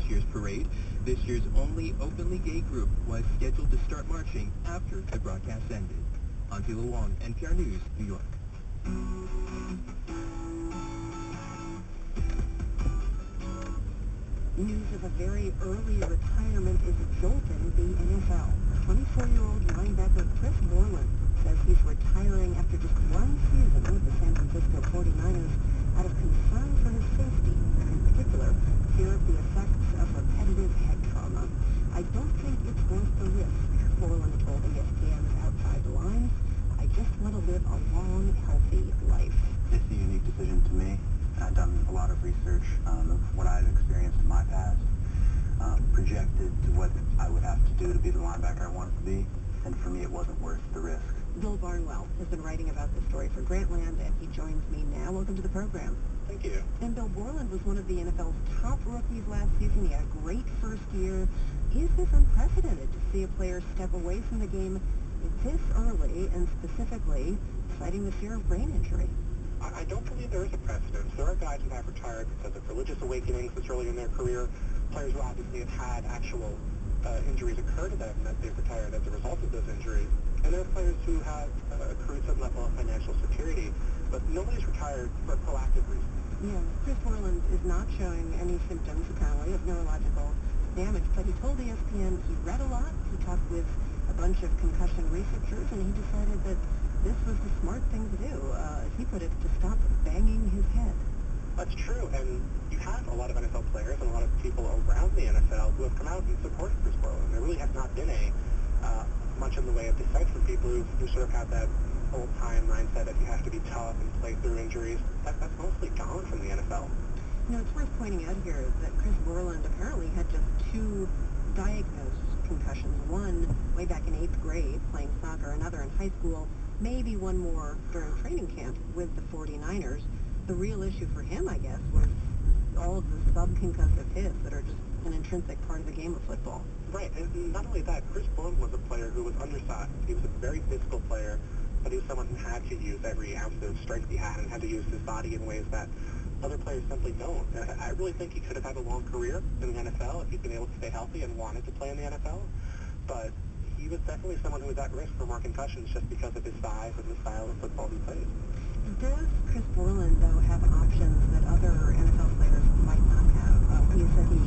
year's parade. This year's only openly gay group was scheduled to start marching after the broadcast ended. Angela Wong, NPR News, New York. News of a very early retirement is jolting the NFL. 24-year-old linebacker Chris Borland says he's retiring after just one season with the San Francisco 49ers out of concern for his safety, and in particular, fear of the effects of repetitive head trauma. I don't think it's worth the risk, Borland told ESPN's Outside the Lines. I just want to live a long, healthy life. It's a unique decision to me. I've done a lot of research of what I've experienced in my past, projected to what I would have to do to be the linebacker I wanted to be, and for me it wasn't worth the risk. Bill Barnwell has been writing about this story for Grantland, and he joins me now. Welcome to the program. Thank you. And Bill Borland was one of the NFL's top rookies last season. He had a great first year. Is this unprecedented to see a player step away from the game this early, and specifically citing the fear of brain injury? I don't believe there is a precedent. There are guys who have retired because of religious awakenings this early in their career. Players who obviously have had actual injuries occur to them that they've retired as a result of those injuries. And there are players who have accrued some level of financial security, but nobody's retired for proactive reasons. Yeah, Chris Borland is not showing any symptoms, apparently, of neurological damage, but he told ESPN he read a lot, he talked with a bunch of concussion researchers, and he decided that this was the smart thing to do, as he put it, to stop banging his head. That's true, and you have a lot of NFL players and a lot of people around the NFL who have come out and supported Chris Borland. There really has not been much in the way of dissent from people who sort of have that old-time mindset that you have to be tough and play through injuries. That's mostly gone from the NFL. You know, it's worth pointing out here that Chris Borland apparently had just 2 diagnosed concussions. One way back in 8th grade, playing soccer, another in high school, maybe one more during training camp with the 49ers. The real issue for him, I guess, was all of the subconcussive hits that are just an intrinsic part of the game of football. Right, and not only that, Chris Borland was a player who was undersized. He was a very physical player, but he was someone who had to use every ounce of strength he had and had to use his body in ways that other players simply don't. I really think he could have had a long career in the NFL if he'd been able to stay healthy and wanted to play in the NFL, but he was definitely someone who was at risk for more concussions just because of his size and the style of football he plays. Does Chris Borland, though, have options that other NFL players might not have? He said he